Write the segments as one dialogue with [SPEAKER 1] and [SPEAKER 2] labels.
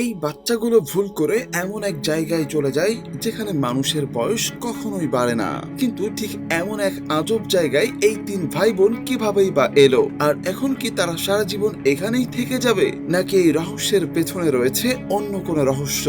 [SPEAKER 1] এই বাচ্চাগুলো ভুল করে এমন এক জায়গায় চলে যায় যেখানে মানুষের বয়স কখনোই বাড়ে না, কিন্তু ঠিক এমন এক আজব জায়গায় এই তিন ভাই বোন কিভাবেই বা এলো, আর এখন কি তারা সারা জীবন এখানেই থেকে যাবে, নাকি এই রহস্যের পেছনে রয়েছে অন্য কোনো রহস্য?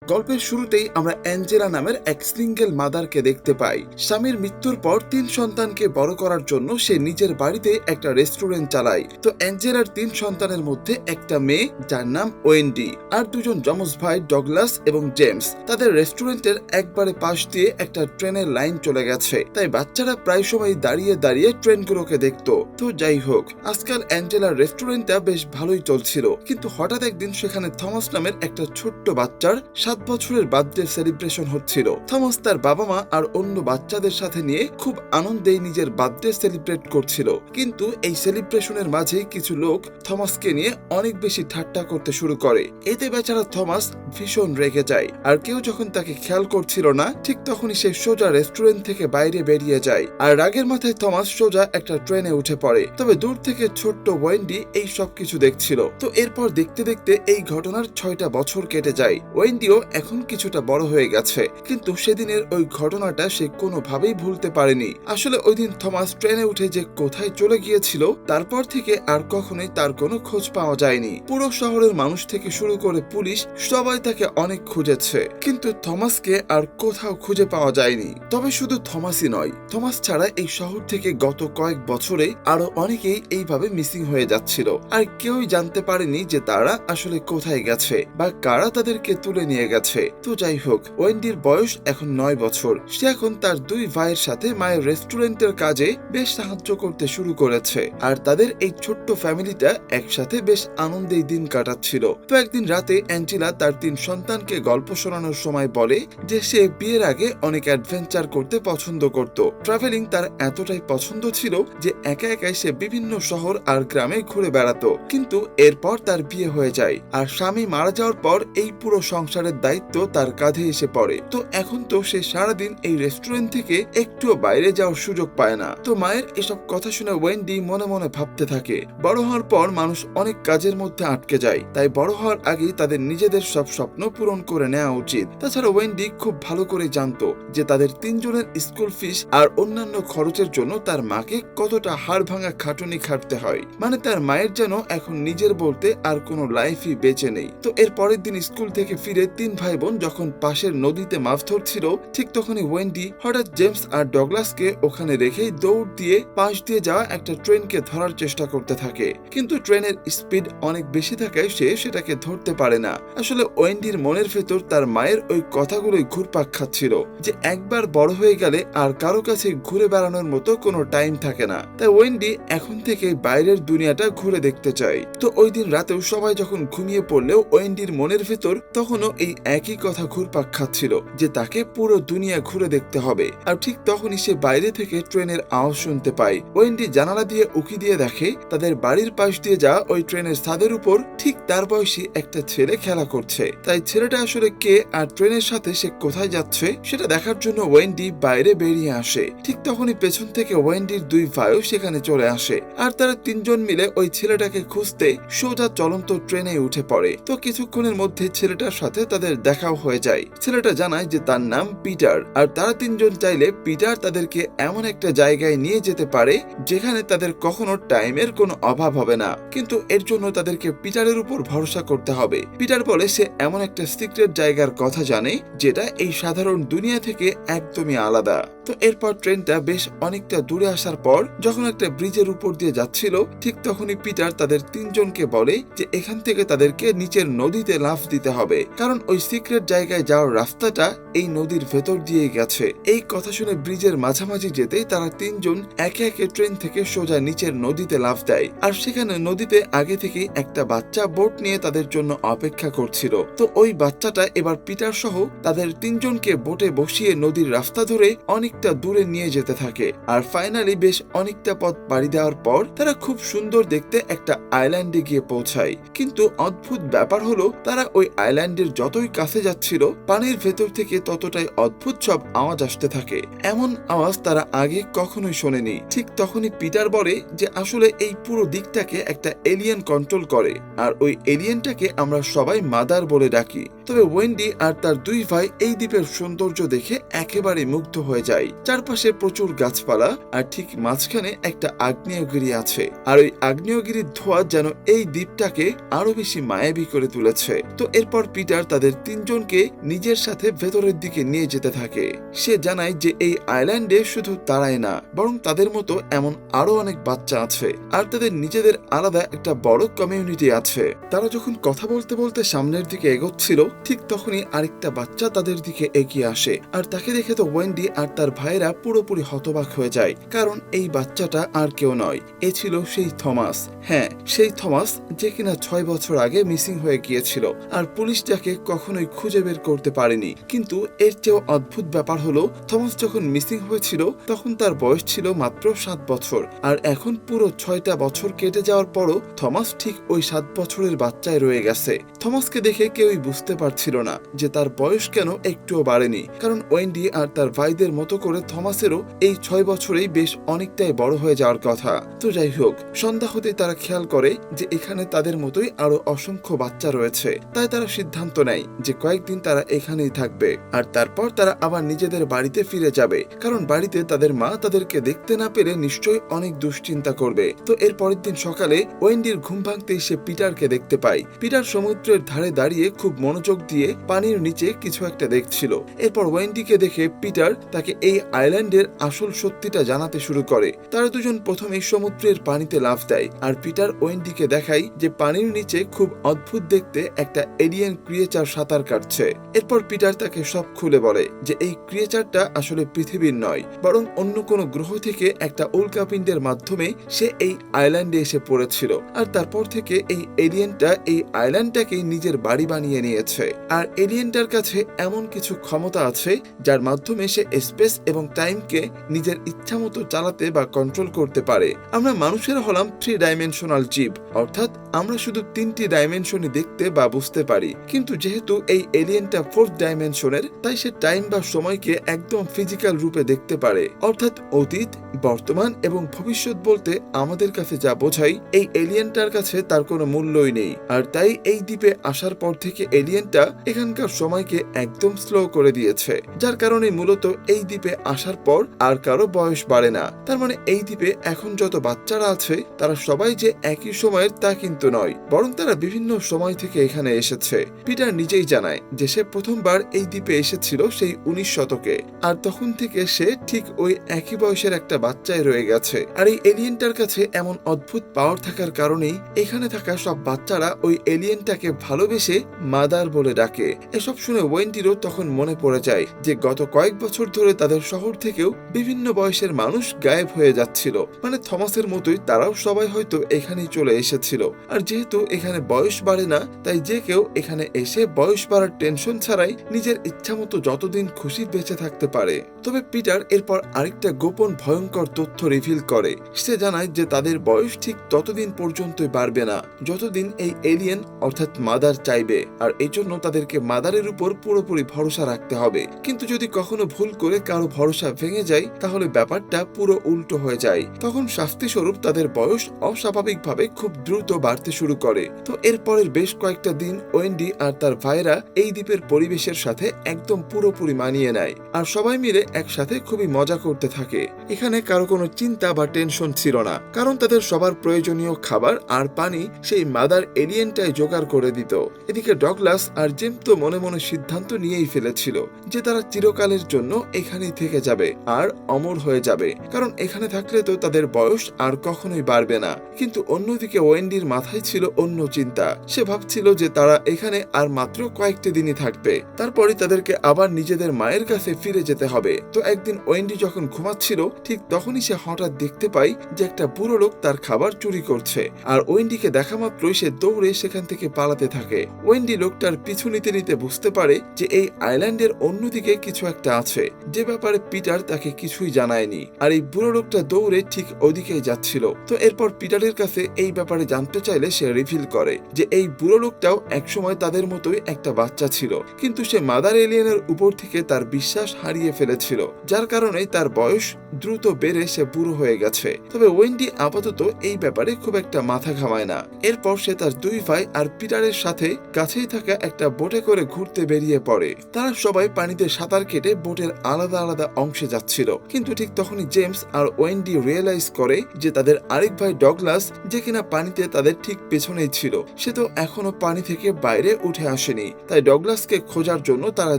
[SPEAKER 1] গল্পের শুরুতেই আমরা অ্যাঞ্জেলা নামের এক সিঙ্গেল মাদারকে দেখতে পাই। স্বামীর মৃত্যুর পর তিন সন্তানকে বড় করার জন্য সে নিজের বাড়িতে একটা রেস্টুরেন্ট চালায়। তো অ্যাঞ্জেলার তিন সন্তানের মধ্যে একটা মেয়ে যার নাম ওয়েন্ডি, আর দুজন যমজ ভাই ডগলাস এবং জেমস। তাদের রেস্টুরেন্টের একবারে পাশ দিয়ে একটা ট্রেনের লাইন চলে গেছে, তাই বাচ্চারা প্রায় সময় দাঁড়িয়ে দাঁড়িয়ে ট্রেনগুলোকে দেখতো। তো যাই হোক, আজকাল অ্যাঞ্জেলার রেস্টুরেন্টটা বেশ ভালোই চলছিল, কিন্তু হঠাৎ একদিন সেখানে থমাস নামের একটা ছোট্ট বাচ্চার 7 বছরের বার্থডে সেলিব্রেশন হচ্ছিল। থমাস তার বাবা মা আর অন্য বাচ্চাদের সাথে নিয়ে খুব আনন্দে নিজের বার্থডে সেলিব্রেট করছিল, কিন্তু এই সেলিব্রেশনের মাঝে কিছু লোক থমাসকে নিয়ে অনেক বেশি ঠাট্টা করতে শুরু করে। এতে বেচারা থমাস ভীষণ রেগে যায়, আর কেউ যখন তাকে খেয়াল করছিল না, ঠিক তখনই সে সোজা রেস্টুরেন্ট থেকে বাইরে বেরিয়ে যায়। আর রাগের মাথায় থমাস সোজা একটা ট্রেনে উঠে পড়ে। তবে দূর থেকে ছোট্ট ওয়েন্ডি এই সব কিছু দেখছিল। তো এরপর দেখতে দেখতে এই ঘটনার 6টা বছর কেটে যায়। ওয়েন্ডিও এখন কিছুটা বড় হয়ে গেছে, কিন্তু সেদিনের ওই ঘটনাটা সে কোনোভাবেই ভুলতে পারেনি। আসলে ওই দিন থমাস ট্রেনে উঠে যে কোথায় চলে গিয়েছিল, তারপর থেকে আর কখনোই তার কোনো খোঁজ পাওয়া যায়নি। পুরো শহরের মানুষ থেকে শুরু করে পুলিশ সবাই তাকে অনেক খুঁজেছে, কিন্তু থমাসকে আর কোথাও খুঁজে পাওয়া যায়নি। তবে শুধু থমাসই নয়, থমাস ছাড়া এই শহর থেকে গত কয়েক বছরে আরো অনেকেই এইভাবে মিসিং হয়ে যাচ্ছিল, আর কেউই জানতে পারেনি যে তারা আসলে কোথায় গেছে বা কারা তাদেরকে তুলে নিয়ে গেছে। তো যাই হোক, ওয়েন্ডির বয়স এখন 9 বছর। সে এখন তার দুই ভাইয়ের সাথে মায়ের রেস্টুরেন্টের কাজে বেশ সাহায্য করতে শুরু করেছে, আর তাদের এই ছোট্ট ফ্যামিলিটা একসাথে বেশ আনন্দেই দিন কাটাচ্ছিল। তো একদিন রাতে অ্যাঞ্জেলা তার তিন সন্তানকে গল্প শোনানোর সময় বলে যে সে বিয়ের আগে অনেক অ্যাডভেঞ্চার করতে পছন্দ করত। ট্রাভেলিং তার এতটাই পছন্দ ছিল যে একা একাই সে বিভিন্ন শহর আর গ্রামে ঘুরে বেড়াতো। কিন্তু এরপর তার বিয়ে হয়ে যায়, আর স্বামী মারা যাওয়ার পর এই পুরো সংসারের দায়িত্ব তার কাঁধে এসে পড়ে। তো এখন তো সে সারাদিন এই রেস্টুরেন্ট থেকে একটুও বাইরে যাওয়ার সুযোগ পায় না। তো মায়ের এসব কথা শুনে ওয়েন্ডি মনে মনে ভাবতে থাকে, বড় হওয়ার পর মানুষ অনেক কাজের মধ্যে আটকে যায়, তাই বড় হওয়ার আগেই তাদের নিজেদের সব স্বপ্ন পূরণ করে নেওয়া উচিত। তাছাড়া ওয়েন্ডি খুব ভালো করে জানতো যে তাদের তিনজনের স্কুল ফিস আর অন্যান্য খরচের জন্য তার মাকে কতটা হাড় ভাঙা খাটুনি খাটতে হয়। মানে তার মায়ের যেন এখন নিজের বলতে আর কোনো লাইফই বেঁচে নেই। তো এর পরের দিন স্কুল থেকে ফিরে তিন ভাই বোন যখন পাশের নদীতে মাছ ধরছিল, ঠিক তখনই ওয়েন্ডি হঠাৎ জেমস আর ডগলাসকে ওখানে রেখেই দৌড় দিয়ে পাশ দিয়ে যাওয়া একটা ট্রেনকে ধরার চেষ্টা করতে থাকে, কিন্তু ট্রেনের স্পিড অনেক বেশি থাকায় সে সেটাকে ধরতে পারে না। আসলে ওয়েন্ডির মনের ভেতর তার মায়ের ওই কথাগুলোই ঘুরপাক খাচ্ছিল যে একবার বড় হয়ে গেলে আর কারো কাছে ঘুরে বেড়ানোর মতো কোনো টাইম থাকে না, তাই ওয়েন্ডি এখন থেকে বাইরের দুনিয়াটা ঘুরে দেখতে চায়। তো ওই দিন রাতেও সবাই যখন ঘুমিয়ে পড়লেও ওয়েন্ডির মনের ভেতর তখনও এই একই কথা ঘুরপাক খাচ্ছিল যে তাকে পুরো দুনিয়া ঘুরে দেখতে হবে। আর ঠিক তখনই সে বাইরে থেকে ট্রেনের আওয়াজ শুনতে পায়। ওয়েন্ডি জানালা দিয়ে উকি দিয়ে দেখে তাদের বাড়ির পাশ দিয়ে যাওয়া ওই ট্রেনের ছাদের উপর ঠিক তার বয়সী একটা ছেলে খেলা করছে। তাই ছেলেটা আসলে কে আর ট্রেনের সাথে সে কোথায় যাচ্ছে সেটা দেখার জন্য ওয়েন্ডি বাইরে বেরিয়ে আসে। ঠিক তখনই পেছন থেকে ওয়েন্ডির দুই ভাইও সেখানে চলে আসে, আর তারা তিনজন মিলে ওই ছেলেটাকে খুঁজতে সোজা চলন্ত ট্রেনে উঠে পড়ে। তো কিছুক্ষণের মধ্যে ছেলেটার সাথে তাদের দেখাও হয়ে যায়। ছেলেটা জানায় যে তার নাম পিটার, আর তারা তিনজন চাইলে পিটার তাদেরকে এমন একটা জায়গায় নিয়ে যেতে পারে যেখানে তাদের কখনো টাইমের কোনো অভাব হবে না, কিন্তু এর জন্য তাদেরকে পিটারের উপর ভরসা করতে হবে। পিটার বলে সে এমন একটা সিক্রেট জায়গার কথা জানে যেটা এই সাধারণ দুনিয়া থেকে একদমই আলাদা। তো এরপর ট্রেনটা বেশ অনেকটা দূরে আসার পর যখন একটা ব্রিজের উপর দিয়ে যাচ্ছিল, ঠিক তখনই পিটার তাদের তিনজনকে বলে যে এখান থেকে তাদেরকে নিচের নদীতে লাফ দিতে হবে, কারণ ওই সিক্রেট জায়গায় যাওয়ার রাস্তাটা এই নদীর ভেতর দিয়ে গেছে। এই কথা শুনে ব্রিজের মাঝামাঝি যেতেই তারা তিনজন একে একে ট্রেন থেকে সোজা নিচের নদীতে লাফ দেয়, আর সেখানে নদীতে আগে থেকেই একটা বাচ্চা বোট নিয়ে তাদের জন্য অপেক্ষা করছিল। তো ওই বাচ্চাটা এবার পিটার সহ তাদের তিনজনকে বোটে বসিয়ে নদীর রাস্তা ধরে অনেকটা দূরে নিয়ে যেতে থাকে। আর ফাইনালি বেশ অনেকটা পথ পাড়ি দেওয়ার পর তারা খুব সুন্দর দেখতে একটা আইল্যান্ডে গিয়ে পৌঁছায়। কিন্তু অদ্ভুত ব্যাপার হলো তারা ওই আইল্যান্ডের যতই কাছে যাচ্ছিল, পানির ভেতর থেকে ততটাই অদ্ভুত সব আওয়াজ আসতে থাকে। এমন আওয়াজ তারা আগে কখনোই শোনেনি। ঠিক তখনই পিটার বলে যে আসলে এই পুরো দিকটাকে একটা এলিয়েন কন্ট্রোল করে, আর ওই এলিয়েনটাকে আমরা সবাই মাদার বলে ডাকি। তবে ওয়েন্ডি আর তার দুই ভাই এই দ্বীপের সৌন্দর্য দেখে একেবারে মুগ্ধ হয়ে যায়। চারপাশে প্রচুর গাছপালা, আর ঠিক মাঝখানে একটা আগ্নেয়গিরি আছে, আর ওই আগ্নেয়গিরির ধোঁয়া যেন এই দ্বীপটাকে আরো বেশি মায়াবী করে তুলেছে। তো এরপর পিটার তাদের তিনজনকে নিজের সাথে ভেতরের দিকে নিয়ে যেতে থাকে। সে জানায় যে এই আইল্যান্ডে শুধু তারাই না, বরং তাদের মতো এমন আরো অনেক বাচ্চা আছে, আর তাদের নিজেদের আলাদা একটা বড় কমিউনিটি আছে। তারা যখন কথা বলতে বলতে সামনের দিকে এগোচ্ছিল, ঠিক তখনই আরেকটা বাচ্চা তাদের দিকে এগিয়ে আসে, আর তাকে দেখে তো ওয়েন্ডি আর তার ভাইরা পুরোপুরি হতবাক হয়ে যায়, কারণ এই বাচ্চাটা আর কেউ নয়, এ ছিল সেই থমাস। হ্যাঁ, সেই থমাস যে কিনা 6 বছর আগে মিসিং হয়ে গিয়েছিল, আর পুলিশ যাকে কখনোই খুঁজে বের করতে পারেনি। কিন্তু এর চেয়েও অদ্ভুত ব্যাপার হলো, থমাস যখন মিসিং হয়েছিল তখন তার বয়স ছিল মাত্র 7 বছর, আর এখন পুরো 6টা বছর কেটে যাওয়ার পরও থমাস ঠিক ওই 7 বছরের বাচ্চায় রয়ে গেছে। থমাসকে দেখে কেউই বুঝতে পারছিল না যে তার বয়স কেন একটুও বাড়েনি, কারণ ওয়েন্ডি আর তার ভাইদের মতো করে থমাসেরও এই 6 বছরেই বেশ অনেকটাই বড় হয়ে যাওয়ার কথা। তো যাই হোক, সন্ধ্যা হতেই তারা খেয়াল করে যে এখানে তাদের মতোই আরো অসংখ্য বাচ্চা রয়েছে। তাই তারা সিদ্ধান্ত নেয় যে কয়েকদিন তারা এখানেই থাকবে, আর তারপর তারা আবার নিজেদের বাড়িতে ফিরে যাবে, কারণ বাড়িতে তাদের মা তাদেরকে দেখতে না পেলে নিশ্চয়ই অনেক দুশ্চিন্তা করবে। তো এর পরের দিন সকালে ওয়েন্ডির ঘুম ভাঙতেই সে পিটারকে দেখতে পায়। পিটার সমুদ্রের ধারে দাঁড়িয়ে খুব মনোযোগ দিয়ে পানির নিচে কিছু একটা দেখছিল। এরপর ওয়েন্ডিকে দেখে পিটার তাকে এই আইল্যান্ডের আসল সত্যিটা জানাতে শুরু করে। তারা দুজন প্রথমে সমুদ্রের পানিতে লাফ দেয়, আর পিটার ওয়েন্ডিকে দেখায় যে পানির নিচে খুব অদ্ভুত দেখতে একটা এলিয়েন ক্রিয়েচার সাঁতার কাটছে। এরপর পিটার তাকে সব খুলে বলে যে এই ক্রিয়েচারটা আসলে পৃথিবীর নয়, বরং অন্য কোনো গ্রহ থেকে একটা উল্কাপিণ্ডের মাধ্যমে সে এই আইল্যান্ডে এসে পড়েছিল, আর তারপর থেকে এই এলিয়েনটা এই আইল্যান্ডটাকে নিজের বাড়ি বানিয়ে নিয়েছে। আর এলিয়েনটার কাছে এমন কিছু ক্ষমতা আছে যার মাধ্যমে সে স্পেস এবং টাইমকে নিজের ইচ্ছা মতো চালাতে বা কন্ট্রোল করতে পারে। আমরা মানুষেরা হলাম 3 ডাইমেনশনাল জীব, অর্থাৎ আমরা শুধু 3টি ডাইমেনশনে দেখতে বা বুঝতে পারি, কিন্তু যেহেতু এই এলিয়েনটা 4th ডাইমেনশনের, তাই সে টাইম বা সময়কে একদম ফিজিক্যাল রূপে দেখতে পারে। অর্থাৎ অতীত, বর্তমান এবং ভবিষ্যৎ বলতে আমাদের কাছে যা বোঝাই, এই এলিয়েনটার কাছে তার কোনো মূল্যই নেই। আর তাই এই দ্বীপে আসার পর থেকে এলিয়েনটা এখানকার সময়কে একদম স্লো করে দিয়েছে, যার কারণে মূলত এই দ্বীপে আসার পর আর কারো বয়স বাড়ে না। তার মানে এই দ্বীপে এখন যত বাচ্চারা আছে তারা সবাই যে একই সময়ের তা কিন্তু নয়, বরং তারা বিভিন্ন সময় থেকে এখানে এসেছে। পিটার নিজেই জানায় যে সে প্রথমবার এই দ্বীপে এসেছিল সেই 19 শতকে, আর তখন থেকে সে ঠিক ওই একই বয়সের একটা বাচ্চায় রয়ে গেছে। আর এই এলিয়েনটার কাছে এমন অদ্ভুত পাওয়ার থাকার কারণেই এখানে থাকা সব বাচ্চারা ওই এলিয়েনটাকে ভালোবেসে মাদার বলে ডাকে। এসব শুনে ওয়েন্ডিরও তখন মনে পড়ে যায় যে গত কয়েক বছর ধরে তাদের শহর থেকেও বিভিন্ন বয়সের মানুষ গায়েব হয়ে যাচ্ছিল, মানে থমাসের মতোই তারাও সবাই হয়তো এখানেই চলে এসেছিল। আর যেহেতু এখানে বয়স বাড়ে না, তাই যে কেউ এখানে এসে বয়স বাড়ার টেনশন ছাড়াই নিজের ইচ্ছা মতো যতদিন খুশি বেঁচে থাকতে পারে। তবে পিটার এরপর আরেকটা গোপন ভয়ঙ্কর তথ্য রিভিল করে। সে জানায় যে তাদের বয়স ঠিক ততদিন পর্যন্তই বাড়বে না যতদিন এই এলিয়েন অর্থাৎ মাদার চাইবে, আর এই জন্য তাদেরকে মাদারের উপর পুরোপুরি ভরসা রাখতে হবে। কিন্তু যদি কখনো ভুল করে কারো ভরসা ভেঙে যায়, তাহলে ব্যাপারটা পুরো উল্টো হয়ে যায়। তখন শাস্তি স্বরূপ তাদের বয়স অস্বাভাবিকভাবে খুব দ্রুত বাড়তে শুরু করে। তো এরপরের বেশ কয়েকটা দিন ওয়েন্ডি আর তার ভাইরা এই দ্বীপের পরিবেশের সাথে একদম পুরোপুরি মানিয়ে নেয়, আর সবাই মিলে একসাথে খুবই মজা করতে থাকে। এখানে কারো কোনো চিন্তা বা টেনশন ছিল না, কারণ তাদের সবার প্রয়োজনীয় খাবার আর পানি সেই মাদার এলিয়েনটাই জোগাড় করে দিত। এদিকে ডগলাস আর জেম তো মনে মনে সিদ্ধান্ত নিয়েই ফেলেছিল যে তারা চিরকালের জন্য এখানেই থেকে যাবে আর অমর হয়ে যাবে, কারণ এখানে থাকলে তো তাদের বয়স আর কখনোই বাড়বে না। কিন্তু অন্যদিকে ওয়েন্ডির মাথায় ছিল অন্য চিন্তা। সে ভাবছিল যে তারা এখানে আর মাত্র কয়েকটি দিনই থাকবে, তারপরে তাদেরকে আবার নিজেদের মায়ের কাছে ফিরে যেতে হবে। তো একদিন ওয়েন্ডি যখন ঘুমাচ্ছিল, ঠিক তখনই সে হঠাৎ দেখতে পায় যে একটা বুড়ো লোক তার খাবার চুরি করছে, আর ওয়েন্ডিকে দেখা মাত্রই সে দৌড়ে সেখান থেকে পালাতে থাকে। ওয়েন্ডি লোকটার পিছু নিতে নিতে বুঝতে পারে যে এই আইল্যান্ডের অন্যদিকে কিছু একটা আছে, যে ব্যাপারে পিটার তাকে কিছুই জানায়নি। আর এই বুড়ো লোকটা দৌড়ে ঠিক ওদিকেই যাচ্ছিল। তো এরপর পিটারের কাছে এই ব্যাপারে জানতে চাইলে সে রিভিল করে যে এই বুড়ো লোকটাও একসময় তাদের মতোই একটা বাচ্চা ছিল, কিন্তু সে মাদার এলিয়েনের উপর থেকে তার বিশ্বাস হারিয়ে ফেলেছিল, যার কারণে তার বয়স দ্রুত বেড়ে সে বুড়ো হয়ে গেছে। তবে ওয়েন্ডি আপাতত এই ব্যাপারে খুব একটা মাথা ঘামায় না। এরপর সে তার দুই ভাই আর পিটারের সাথে কাছেই থাকা একটা বোটে করে ঘুরতে বেরিয়ে পড়ে। তারা সবাই পানিতে সাঁতার কেটে বোটের আলাদা আলাদা অংশে যাচ্ছিল, কিন্তু ঠিক তখনই জেমস আর ওয়েন্ডি রিয়েলাইজ করে যে তাদের আরেক ভাই ডগলাস, যে কিনা পানিতে তাদের ঠিক পেছনেই ছিল, সে তো এখনো পানি থেকে বাইরে উঠে আসেনি। তাই ডগলাসকে খোঁজার জন্য তারা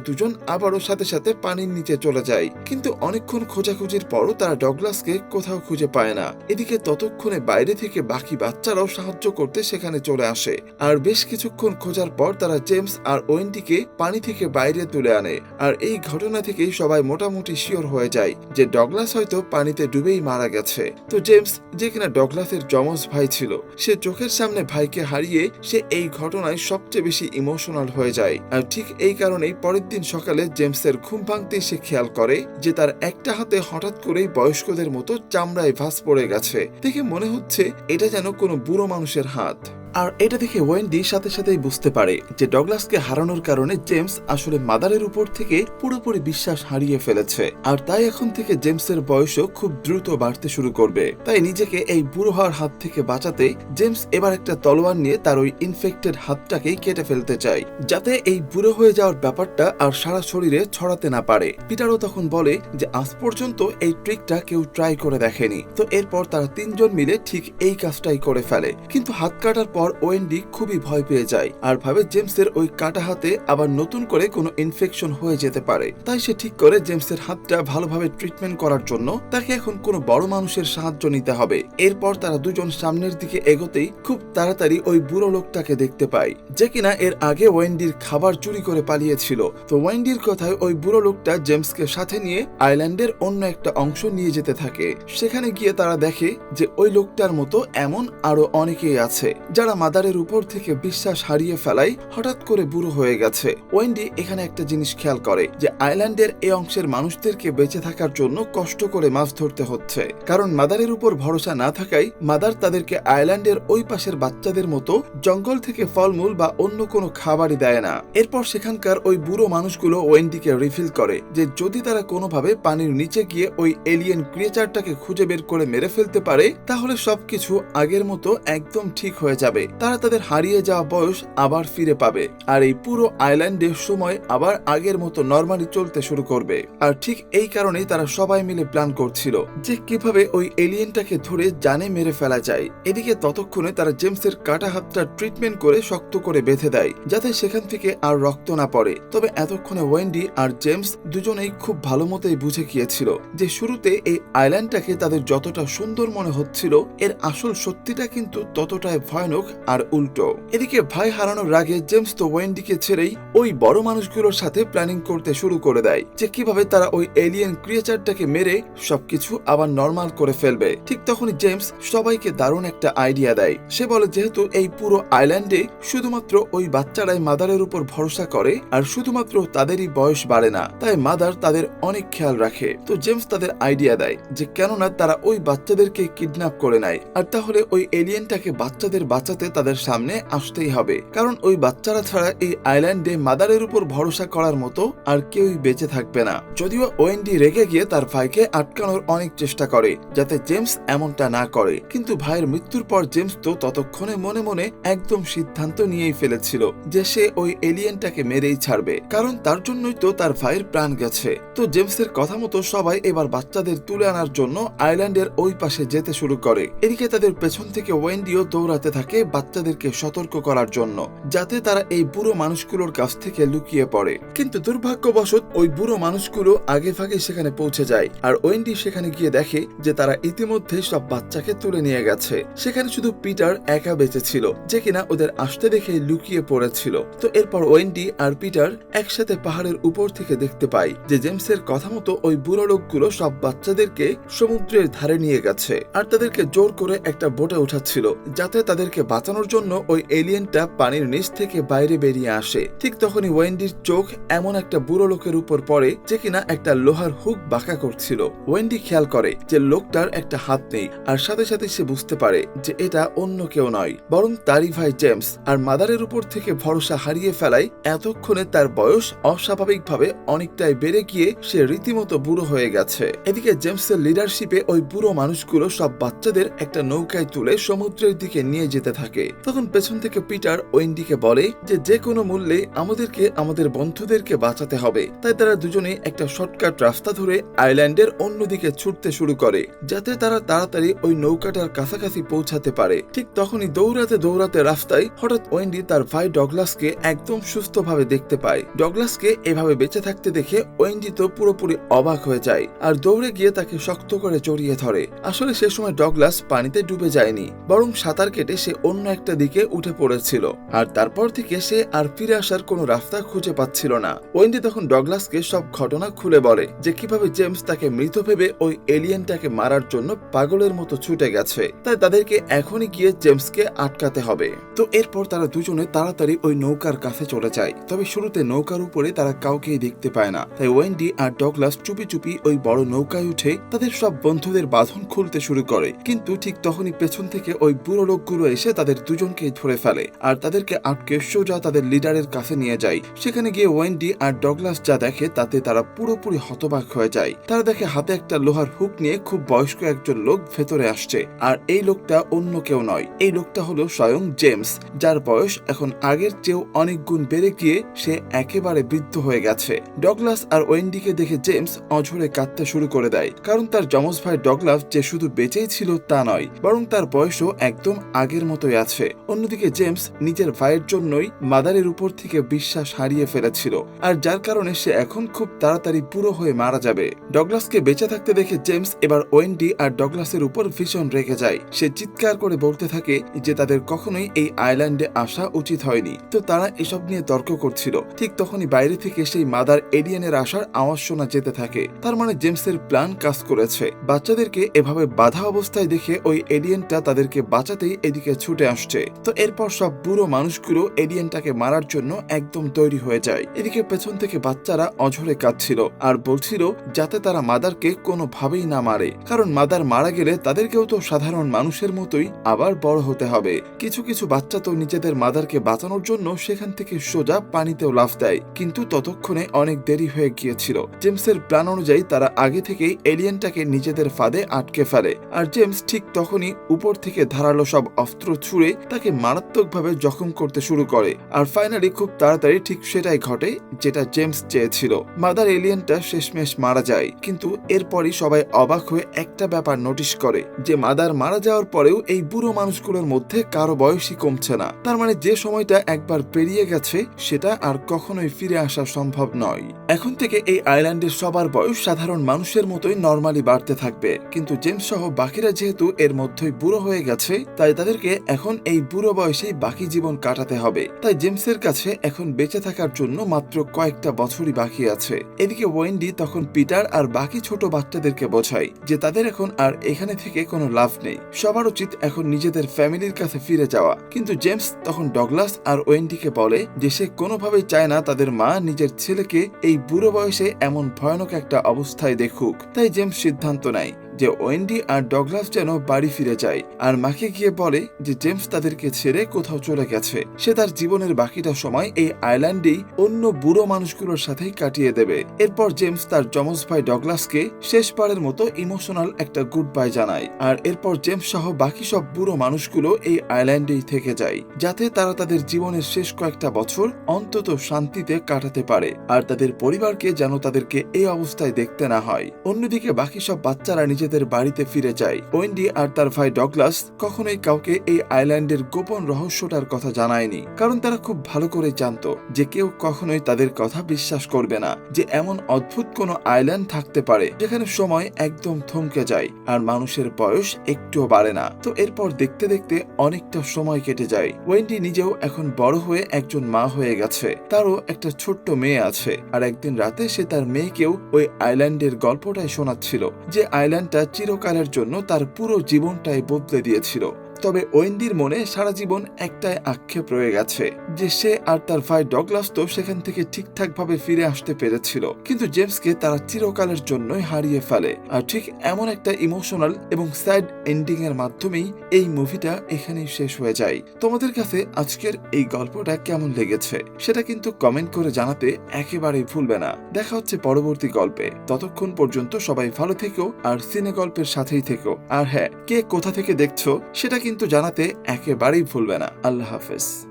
[SPEAKER 1] দুজন আবারও সাথে সাথে পানির নিচে চলে যায়, কিন্তু অনেকক্ষণ খোঁজাখুঁজির পরও তারা ডগলাসকে কোথাও খুঁজে পায় না। এদিকে ততক্ষণে বাইরে থেকে বাকি বাচ্চারাও সাহায্য করতে সেখানে চলে আসে, আর বেশ কিছুক্ষণ খোঁজার পর তারা জেমস আর ওয়েন্ডিকে পানি থেকে বাইরে তুলে আনে। আর এই ঘটনা থেকেই সবাই মোটামুটি শিওর হয়ে যায় যে ডগলাস হয়তো পানিতে ডুবেই মারা গেছে। তো জেমস, যে কিনা ডগলাসের যমজ ভাই ছিল, সে চোখের সামনে ভাইকে হারিয়ে সে এই ঘটনায় সবচেয়ে বেশি ইমোশনাল হয়ে যায়। আর ঠিক এই কারণেই পরের দিন সকালে জেমসের ঘুম ভাঙতেই সে খেয়াল করে যে তার একটা হাতে হঠাৎ করেই বয়স্কদের মতো চামড়ায় ভাঁজ পড়ে গেছে। দেখে মনে হচ্ছে এটা যেন কোনো বুড়ো মানুষের হাত। আর এটা দেখে ওয়েন্ডি সাথে সাথেই বুঝতে পারে যে ডগলাসকে হারানোর কারণে জেমস আসলে মাদারের উপর থেকে পুরোপুরি বিশ্বাস হারিয়ে ফেলেছে, আর তাই এখন থেকে জেমসের বয়সও খুব দ্রুত বাড়তে শুরু করবে। তাই নিজেকে এই বুড়ো হওয়ার হাত থেকে বাঁচাতে জেমস এবার একটা তলোয়ার নিয়ে তার ওই ইনফেক্টেড হাতটাকেই কেটে ফেলতে চায়, যাতে এই বুড়ো হয়ে যাওয়ার ব্যাপারটা আর সারা শরীরে ছড়াতে না পারে। পিটারও তখন বলে যে আজ পর্যন্ত এই ট্রিকটা কেউ ট্রাই করে দেখেনি। তো এরপর তারা তিনজন মিলে ঠিক এই কাজটাই করে ফেলে, কিন্তু হাত কাটার পর ওয়েন্ডি খুবই ভয় পেয়ে যায় আর ভাবে জেমসের ওই কাটা হাতে আবার নতুন করে কোনো ইনফেকশন হয়ে যেতে পারে। তাই সে ঠিক করে জেমসের হাতটা ভালোভাবে ট্রিটমেন্ট করার জন্য তাকে এখন কোনো বড় মানুষের সাহায্য নিতে হবে। এরপর তারা দুজন সামনের দিকে এগোতেই খুব তাড়াতাড়ি ওই বুড়ো লোকটাকে দেখতে পায়, যে কিনা এর আগে ওয়েন্ডির খাবার চুরি করে পালিয়েছিল। তো ওয়েন্ডির কথায় ওই বুড়ো লোকটা জেমসকে সাথে নিয়ে আইল্যান্ডের অন্য একটা অংশ নিয়ে যেতে থাকে। সেখানে গিয়ে তারা দেখে যে ওই লোকটার মতো এমন আরো অনেকেই আছে যারা মাদারের উপর থেকে বিশ্বাস হারিয়ে ফেলাই হঠাৎ করে বুড়ো হয়ে গেছে। ওয়েন্ডি এখানে একটা জিনিস খেয়াল করে যে আইল্যান্ডের এই অংশের মানুষদেরকে বেঁচে থাকার জন্য কষ্ট করে মাছ ধরতে হচ্ছে, কারণ মাদারের উপর ভরসা না থাকায় মাদার তাদেরকে আইল্যান্ডের ওই পাশের বাচ্চাদের মতো জঙ্গল থেকে ফলমূল বা অন্য কোনো খাবারই দেয় না। এরপর সেখানকার ওই বুড়ো মানুষগুলো ওয়েন্ডিকে রিফিল করে যে যদি তারা কোনোভাবে পানির নিচে গিয়ে ওই এলিয়েন ক্রিয়েচারটাকে খুঁজে বের করে মেরে ফেলতে পারে, তাহলে সবকিছু আগের মতো একদম ঠিক হয়ে যাবে। তারা তাদের হারিয়ে যাওয়া বয়স আবার ফিরে পাবে, আর এই পুরো আইল্যান্ডের সময় আবার আগের মতো নরমালি চলতে শুরু করবে। আর ঠিক এই কারণেই তারা সবাই মিলে প্ল্যান করছিল যে কিভাবে ওই এলিয়েনটাকে ধরে জানে মেরে ফেলা যায়। এদিকে ততক্ষণে তারা জেমসের কাটা হাতটা ট্রিটমেন্ট করে শক্ত করে বেঁধে দেয়, যাতে সেখান থেকে আর রক্ত না পড়ে। তবে এতক্ষণে ওয়েন্ডি আর জেমস দুজনেই খুব ভালো মতোই বুঝে গিয়েছিল যে শুরুতে এই আইল্যান্ডটাকে তাদের যতটা সুন্দর মনে হচ্ছিল, এর আসল সত্যিটা কিন্তু ততটাই ভয়ানক আর উল্টো। এদিকে ভাই হারানোর রাগে জেমস তো ওয়েন্ডিকে ছেড়েই ওই বড় মানুষগুলোর সাথে প্ল্যানিং করতে শুরু করে দেয় যে কিভাবে তারা ওই এলিয়েন ক্রিয়েচারটাকে মেরে সবকিছু আবার নরমাল করে ফেলবে। ঠিক তখনই জেমস সবাইকে দারুণ একটা আইডিয়া দেয়। সে বলে যেহেতু এই পুরো আইল্যান্ডে শুধুমাত্র ওই বাচ্চারাই মাদারের উপর ভরসা করে আর শুধুমাত্র তাদেরই বয়স বাড়ে না, তাই মাদার তাদের অনেক খেয়াল রাখে। তো জেমস তাদের আইডিয়া দেয় যে কেননা তারা ওই বাচ্চাদেরকে কিডন্যাপ করে নেয়, আর তাহলে ওই এলিয়েনটাকে বাচ্চাদের বাঁচাতে তাদের সামনে আসতেই হবে, কারণ ওই বাচ্চারা ছাড়া এই আইল্যান্ডে মাদারের উপর ভরসা করার মতো আর কেউই বেঁচে থাকবে না। যদিও ওয়েন্ডি রেগে গিয়ে তার ভাইকে আটকানোর অনেক চেষ্টা করে যাতে জেমস এমনটা না করে, কিন্তু ভাইয়ের মৃত্যুর পর জেমস তো ততক্ষণে মনে মনে একদম সিদ্ধান্ত নিয়েই ফেলেছিল যে সে ওই এলিয়েনটাকে মেরেই ছাড়বে, কারণ তার জন্যই তো তার ভাইয়ের প্রাণ গেছে। তো জেমসের কথা মতো সবাই এবার বাচ্চাদের তুলে আনার জন্য আইল্যান্ডের ওই পাশে যেতে শুরু করে। এদিকে তাদের পেছন থেকে ওয়েন্ডিও দৌড়াতে থাকে বাচ্চাদেরকে সতর্ক করার জন্য, যাতে তারা এই বুড়ো মানুষগুলোর কাছ থেকে লুকিয়ে পড়ে। কিন্তু দুর্ভাগ্যবশত ওই বুড়ো মানুষগুলো আগে ভাগে সেখানে পৌঁছে যায়, আর ওয়েন্ডি সেখানে গিয়ে দেখে যে তারা ইতিমধ্যে সব বাচ্চাকে তুলে নিয়ে গেছে। সেখানে শুধু পিটার একা বেঁচে ছিল, যে কিনা ওদের আসতে দেখে লুকিয়ে পড়েছিল। তো এরপর ওয়েন্ডি আর পিটার একসাথে পাহাড়ের উপর থেকে দেখতে পায় যে জেমসের কথা মতো ওই বুড়ো লোকগুলো সব বাচ্চাদেরকে সমুদ্রের ধারে নিয়ে গেছে আর তাদেরকে জোর করে একটা বোটে উঠাচ্ছিল যাতে তাদেরকে বাঁচানোর জন্য ওই এলিয়েনটা পানির নিচ থেকে বাইরে বেরিয়ে আসে। ঠিক তখনই ওয়েন্ডির চোখ এমন একটা বুড়ো লোকের উপর পড়ে যে কিনা একটা লোহার হুক বাঁকা করছিল। ওয়েন্ডি খেয়াল করে যে লোকটার একটা হাত নেই, আর সাথে সাথে সে বুঝতে পারে যে এটা অন্য কেউ নয়, বরং তারই ভাই জেমস। আর মাদারের উপর থেকে ভরসা হারিয়ে ফেলায় এতক্ষণে তার বয়স অস্বাভাবিকভাবে অনেকটাই বেড়ে গিয়ে সে রীতিমতো বুড়ো হয়ে গেছে। এদিকে জেমসের লিডারশিপে ওই বুড়ো মানুষগুলো সব বাচ্চাদের একটা নৌকায় তুলে সমুদ্রের দিকে নিয়ে যেতে থাকে। তখন পেছন থেকে পিটার ওয়েন্ডিকে বলে যে কোনো মূল্যে আমাদেরকে আমাদের বন্ধুদেরকে বাঁচাতে হবে। তাই তারা দুজনে একটা শর্টকাট রাস্তা ধরে আইল্যান্ডের অন্যদিকে ছুটতে শুরু করে, যাতে তারা তাড়াতাড়ি ওই নৌকাটার কাছাকাছি পৌঁছাতে পারে। ঠিক তখনই দৌড়াতে দৌড়াতে রাস্তায় হঠাৎ ওয়েন্ডি তার ভাই ডগলাসকে একদম সুস্থভাবে দেখতে পায়। ডগলাসকে এভাবে বেঁচে থাকতে দেখে ওয়েন্ডি তো পুরোপুরি অবাক হয়ে যায় আর দৌড়ে গিয়ে তাকে শক্ত করে জড়িয়ে ধরে। আসলে সে সময় ডগলাস পানিতে ডুবে যায়নি, বরং সাঁতার কেটে সে অন্য একটা দিকে উঠে পড়েছিল। আর তারপর থেকে সে আর ফিরে আসার কোনো রাস্তা খুঁজে পাচ্ছিল না। ওয়েন্ডি তখন ডগলাসকে সব ঘটনা খুলে বলে যে কিভাবে জেমস তাকে মৃত ভেবে ওই এলিয়েনটাকে মারার জন্য পাগলের মতো ছুটে গেছে। তাই তাদেরকে এখনই গিয়ে জেমসকে আটকাতে হবে। তো এরপর তারা দুজনে তাড়াতাড়ি ওই নৌকার কাছে চলে যায়। তবে শুরুতে নৌকার উপরে তারা কাউকেই দেখতে পায় না। তাই ওয়েন্ডি আর ডগলাস চুপি চুপি ওই বড় নৌকায় উঠে তাদের সব বন্ধুদের বাঁধন খুলতে শুরু করে। কিন্তু ঠিক তখনই পেছন থেকে ওই বুড়ো লোকগুলো এসে তাদের দুজনকে ধরে ফেলে আর তাদেরকে আটকে সোজা তাদের লিডারের কাছে নিয়ে যায়। সেখানে গিয়ে ওয়েন্ডি আর ডগলাস যা দেখে তাতে তারা পুরোপুরি হতবাক হয়ে যায়। তারা দেখে হাতে একটা লোহার হুক নিয়ে খুব বয়স্ক একজন লোক ভেতরে আসছে। আর এই লোকটা অন্য কেউ নয়, এই লোকটা হলো স্বয়ং জেমস, যার বয়স এখন আগের চেয়েও অনেক গুণ বেড়ে গিয়ে সে একেবারে বৃদ্ধ হয়ে গেছে। ডগলাস আর ওয়েন্ডিকে দেখে জেমস অঝরে কাঁদতে শুরু করে দেয়, কারণ তার যমজ ভাই ডগলাস যে শুধু বেঁচেই ছিল তা নয়, বরং তার বয়সও একদম আগের মতোই আছে। অন্যদিকে জেমস নিজের ভাইয়ের জন্যই মাদারের উপর থেকে বিশ্বাস হারিয়ে ফেলেছিল, আর যার কারণে সে এখন খুব তাড়াতাড়ি বুড়ো হয়ে মারা যাবে। ডগলাসকে বেঁচে থাকতে দেখে জেমস এবার ওয়েন্ডি আর ডগলাসের উপর ভীষণ রেগে যায়। সে চিৎকার করে বলতে থাকে যে তাদের কখনোই এই আইল্যান্ডে আসা উচিত হয়নি। তো তারা এসব নিয়ে তর্ক করছিল। ঠিক তখনই বাইরে থেকে সেই মাদার এলিয়েনের আসার আওয়াজ শোনা যেতে থাকে। তার মানে জেমসের প্ল্যান কাজ করেছে। বাচ্চাদেরকে এভাবে বাধা অবস্থায় দেখে ওই এলিয়েনটা তাদেরকে বাঁচাতেই এদিকে ছুটে আসছে। তো এরপর সব বুড়ো মানুষগুলো এলিয়েনটাকে মারার জন্য একদম তৈরি হয়ে যায়। এদিকে পেছন থেকে বাচ্চারা অঝরে কাঁদছিল আর বলছিল যাতে তারা মাদারকে কোনোভাবেই না মারে, কারণ মাদার মারা গেলে তাদেরকেও তো সাধারণ মানুষের মতোই আবার বড় হতে হবে। কিছু কিছু বাচ্চা তো নিজেদের মাদারকে বাঁচানোর জন্য সেখান থেকে সোজা পানিতেও লাফ দেয়, কিন্তু ততক্ষণে অনেক দেরি হয়ে গিয়েছিল। জেমসের প্ল্যান অনুযায়ী তারা আগে থেকেই এলিয়েনটাকে নিজেদের ফাঁদে আটকে ফেলে, আর জেমস ঠিক তখনই উপর থেকে ধারালো সব অস্ত্র ছুঁড়ে তাকে মারাত্মকভাবে জখম করতে শুরু করে। আর ফাইনালি খুব তাড়াতাড়ি ঠিক সেটাই ঘটে যেটা জেমস চেয়েছিল। মাদার এলিয়েনটা শেষমেশ মারা যায়, কিন্তু এরপরই সবাই অবাক হয়ে একটা ব্যাপার নোটিশ করে যে মাদার মারা যাওয়ার পরেও এই বুড়ো মানুষগুলোর মধ্যে কারো বয়সই কমছে না। তার মানে যে সময়টা একবার পেরিয়ে গেছে সেটা আর কখনোই ফিরে আসা সম্ভব নয়। এখন থেকে এই আইল্যান্ডের সবার বয়স সাধারণ মানুষের মতোই নরমালি বাড়তে থাকবে, কিন্তু জেমস সহ বাকিরা যেহেতু এর মধ্যেই বুড়ো হয়ে গেছে, তাই তাদেরকে এখন এই বুড়ো বয়সেই বাকি জীবন কাটাতে হবে। তাই জেমসের কাছে এখন বেঁচে থাকার জন্য মাত্র কয়েকটা বছরই বাকি আছে। এদিকে ওয়েন্ডি তখন পিটার আর বাকি ছোট বাচ্চাদেরকে বোঝায় যে তাদের এখন আর এখানে থেকে কোনো লাভ নেই, সবার উচিত এখন নিজেদের ফ্যামিলির কাছে ফিরে যাওয়া। কিন্তু জেমস তখন ডগলাস আর ওয়েন্ডিকে বলে যে সে কোনোভাবেই চায় না তাদের মা নিজের ছেলেকে এই বুড়ো বয়সে এমন ভয়ানক একটা অবস্থায় দেখুক। তাই জেমস সিদ্ধান্ত নেয় যে ওয়েন্ডি আর ডগলাস যেন বাড়ি ফিরে যায়, আর মাকে গিয়ে বলে যে জেমস তাদেরকে ছেড়ে কোথাও চলে গেছে। সে তার জীবনের বাকিটা সময় এই আইল্যান্ডেই অন্য বুড়ো মানুষগুলোর সাথেই কাটিয়ে দেবে। এরপর জেমস তার যমজ ভাই ডগলাসকে শেষবারের মতো ইমোশনাল একটা গুড বাই জানায়, আর এরপর জেমস সহ বাকি সব বুড়ো মানুষগুলো এই আইল্যান্ডেই থেকে যায়, যাতে তারা তাদের জীবনের শেষ কয়েকটা বছর অন্তত শান্তিতে কাটাতে পারে, আর তাদের পরিবারকে যেন তাদেরকে এই অবস্থায় দেখতে না হয়। অন্যদিকে বাকি সব বাচ্চারা নিজেদের বাড়িতে ফিরে যায়। ওয়েন্ডি আর তার ভাই ডগলাস কখনোই কাউকে এই আইল্যান্ডের গোপন রহস্যটার কথা জানায়নি, কারণ তারা খুব ভালো করে জানতো যে কেউ কখনোই তাদের কথা বিশ্বাস করবে না যে এমন অদ্ভুত কোনো আইল্যান্ড থাকতে পারে যেখানে সময় একদম থমকে যায় আর মানুষের বয়স একটুও বাড়ে না। তো এরপর দেখতে দেখতে অনেকটা সময় কেটে যায়। ওয়েন্ডি নিজেও এখন বড় হয়ে একজন মা হয়ে গেছে, তারও একটা ছোট্ট মেয়ে আছে। আর একদিন রাতে সে তার মেয়েকেও ওই আইল্যান্ডের গল্পটাই শোনাচ্ছিল, যে আইল্যান্ডটা চিরকালের জন্য তার পুরো জীবনটাই বদলে দিয়েছিল। তবে ওয়েন্ডির মনে সারা জীবন একটাই আক্ষেপ রয়ে গেছে যে সে আর তার ভাই ডগলাস তো সেখান থেকে ঠিকঠাক ভাবে ফিরে আসতে পেরেছিল, কিন্তু জেমসকে তারা চিরকালের জন্যই হারিয়ে ফেলে। আর ঠিক এমন একটা ইমোশনাল এবং স্যাড এন্ডিং এর মাধ্যমেই এই মুভিটা এখানেই শেষ হয়ে যায়। তোমাদের কাছে আজকের এই গল্পটা কেমন লেগেছে সেটা কিন্তু কমেন্ট করে জানাতে একেবারেই ভুলবে না। দেখা হচ্ছে পরবর্তী গল্পে, ততক্ষণ পর্যন্ত সবাই ভালো থেকো আর সিনে গল্পের সাথেই থেকো। আর হ্যাঁ, কে কোথা থেকে দেখছো সেটা কিন্তু জানাতে একেবারেই ভুলবে না। আল্লাহ হাফেজ।